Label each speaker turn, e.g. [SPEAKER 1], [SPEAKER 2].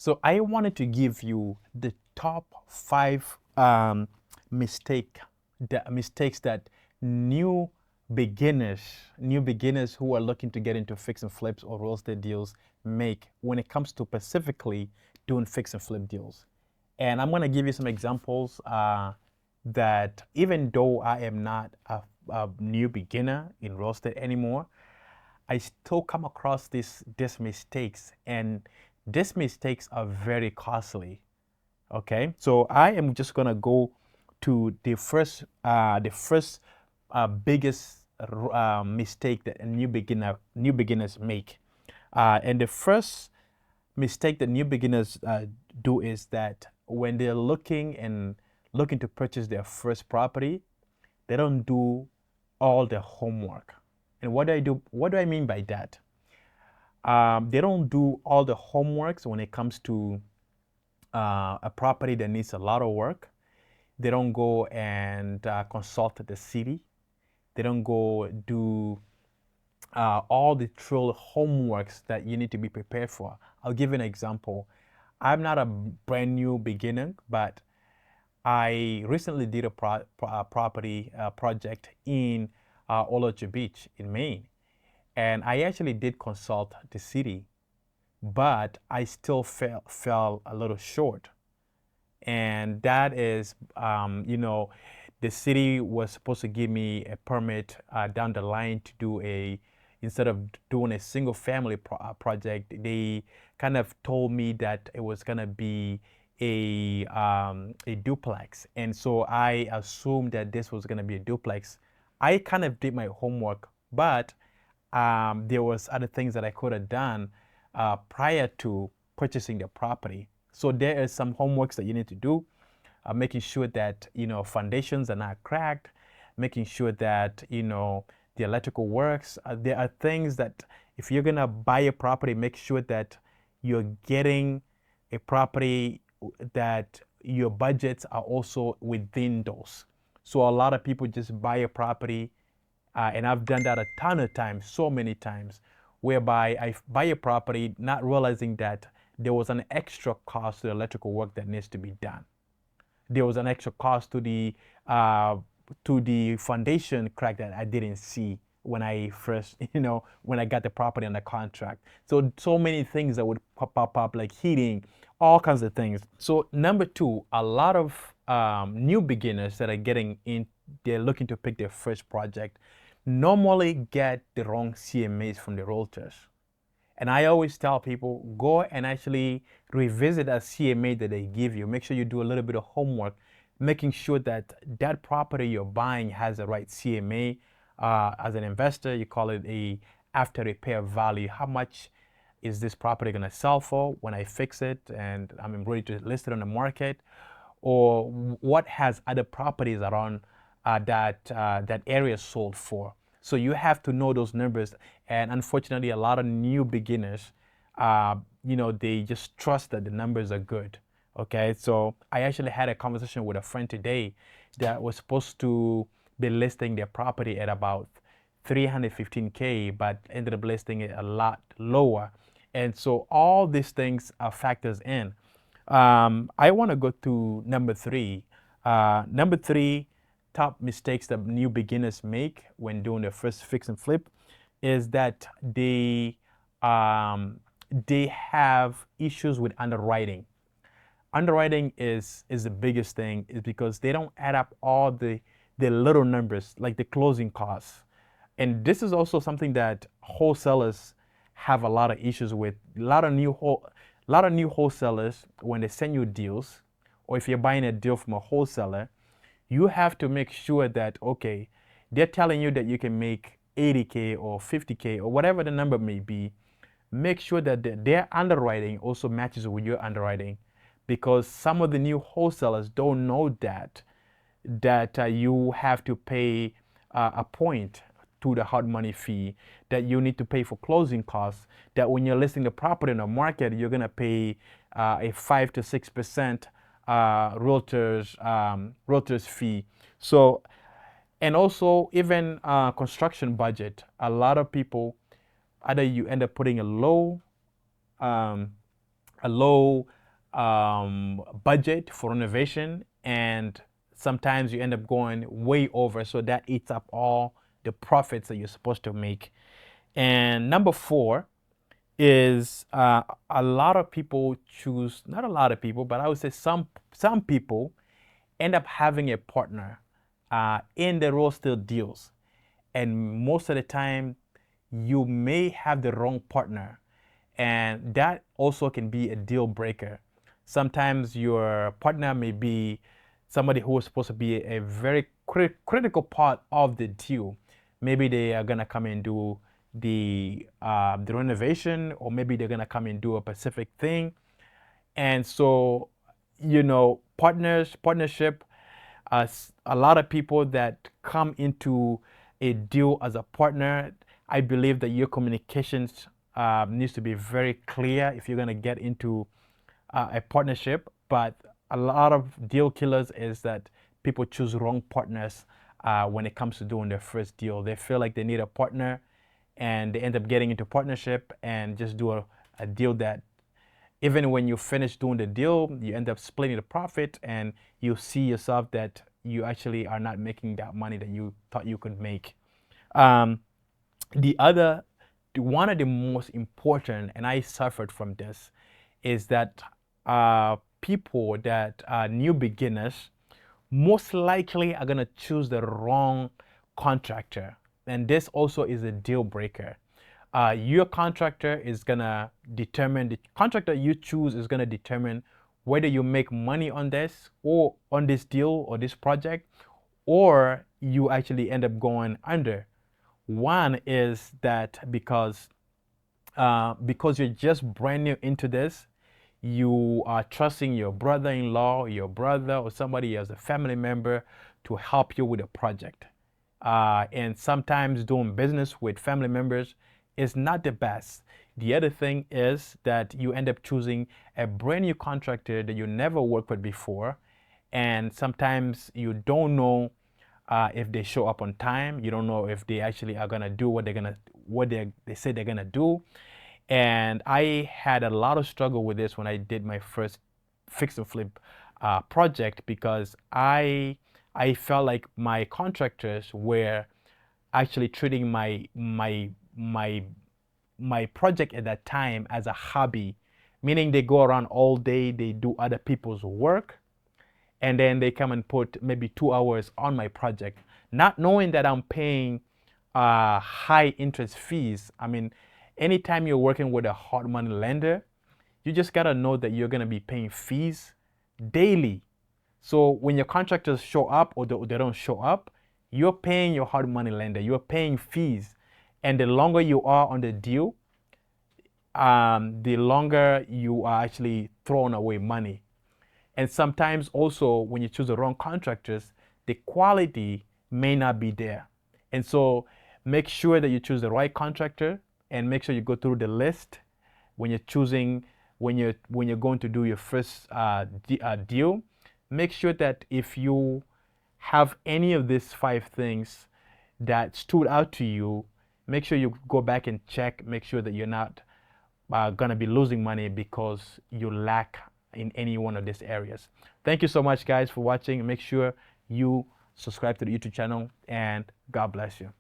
[SPEAKER 1] So I wanted to give you the top five mistakes that new beginners, new beginners who are looking to get into fix and flips or real estate deals make when it comes to specifically doing fix and flip deals. And I'm going to give you some examples that even though I am not a new beginner in real estate anymore, I still come across these mistakes, and these mistakes are very costly. Okay, so I am just gonna go to the first biggest mistake that a new beginners make, and the first mistake that new beginners do is that when they're looking to purchase their first property, they don't do all the homework. And what do I do? What do I mean by that? They don't do all the homeworks when it comes to a property that needs a lot of work. They don't go and consult the city. They don't go do all the true homeworks that you need to be prepared for. I'll give you an example. I'm not a brand new beginner, but I recently did a property project in Olache Beach in Maine, and I actually did consult the city, but I still fell a little short. And that is, the city was supposed to give me a permit down the line to do instead of doing a single family project, they kind of told me that it was gonna be a duplex, and so I assumed that this was gonna be a duplex. I kind of did my homework, but there was other things that I could have done prior to purchasing the property. So there is some homeworks that you need to do, making sure that foundations are not cracked, making sure that the electrical works. There are things that if you're gonna buy a property, make sure that you're getting a property that your budgets are also within those. So a lot of people just buy a property, and I've done that a ton of times, so many times, whereby I buy a property not realizing that there was an extra cost to the electrical work that needs to be done. There was an extra cost uh, to the foundation crack that I didn't see when I first, when I got the property under contract. So many things that would pop up, like heating, all kinds of things. So number two, a lot of new beginners that are getting in, they're looking to pick their first project, normally get the wrong CMAs from the realtors. And I always tell people, go and actually revisit a CMA that they give you. Make sure you do a little bit of homework, making sure that that property you're buying has the right CMA. As an investor, you call it a after repair value. How much is this property going to sell for when I fix it and I'm ready to list it on the market? Or what has other properties around that area sold for? So you have to know those numbers. And unfortunately, a lot of new beginners, they just trust that the numbers are good. Okay, so I actually had a conversation with a friend today that was supposed to be listing their property at about 315K, but ended up listing it a lot lower. And so all these things are factors in. I want to go to number three. Number three, top mistakes that new beginners make when doing their first fix and flip is that um, they have issues with underwriting. Underwriting is the biggest thing, is because they don't add up all the little numbers like the closing costs. And this is also something that wholesalers have a lot of issues with. A lot of new wholesalers, when they send you deals, or if you're buying a deal from a wholesaler, you have to make sure that, okay, they're telling you that you can make 80K or 50K or whatever the number may be. Make sure that their underwriting also matches with your underwriting, because some of the new wholesalers don't know that you have to pay a point to the hard money fee, that you need to pay for closing costs, that when you're listing the property in the market, you're going to pay a 5 to 6% realtors fee. So, and also even construction budget. A lot of people, either you end up putting a low um, a low budget for renovation, and sometimes you end up going way over, so that eats up all the profits that you're supposed to make. And number four is a lot of people choose, not a lot of people, but I would say some people end up having a partner in the real estate deals. And most of the time, you may have the wrong partner, and that also can be a deal breaker. Sometimes your partner may be somebody who is supposed to be a very critical part of the deal. Maybe they are gonna come and do the renovation, or maybe they're gonna come and do a specific thing. And so, partnership, a lot of people that come into a deal as a partner, I believe that your communications needs to be very clear if you're going to get into a partnership. But a lot of deal killers is that people choose wrong partners when it comes to doing their first deal. They feel like they need a partner, and they end up getting into partnership and just do a deal that even when you finish doing the deal, you end up splitting the profit, and you see yourself that you actually are not making that money that you thought you could make. Um, the other, one of the most important, and I suffered from this, is that people that are new beginners most likely are going to choose the wrong contractor. And this also is a deal breaker. Your contractor is going to determine, the contractor you choose is going to determine whether you make money on this, or on this deal or this project, or you actually end up going under. One is that because you're just brand new into this, you are trusting your brother-in-law, your brother, or somebody as a family member to help you with a project. And sometimes doing business with family members is not the best. The other thing is that you end up choosing a brand new contractor that you never worked with before, and sometimes you don't know if they show up on time. You don't know if they actually are gonna do what they say they're gonna do. And I had a lot of struggle with this when I did my first fix and flip project, because I felt like my contractors were actually treating my project at that time as a hobby, meaning they go around all day, they do other people's work, and then they come and put maybe 2 hours on my project, not knowing that I'm paying high interest fees. I mean, anytime you're working with a hard money lender, you just gotta know that you're gonna be paying fees daily. So when your contractors show up, or they don't show up, you're paying your hard money lender, you're paying fees. And the longer you are on the deal, the longer you are actually throwing away money. And sometimes also, when you choose the wrong contractors, the quality may not be there. And so make sure that you choose the right contractor, and make sure you go through the list when you're choosing, when you're going to do your first deal. Make sure that if you have any of these five things that stood out to you, make sure you go back and check, make sure that you're not gonna be losing money because you lack in any one of these areas. Thank you so much, guys, for watching. Make sure you subscribe to the YouTube channel, and God bless you.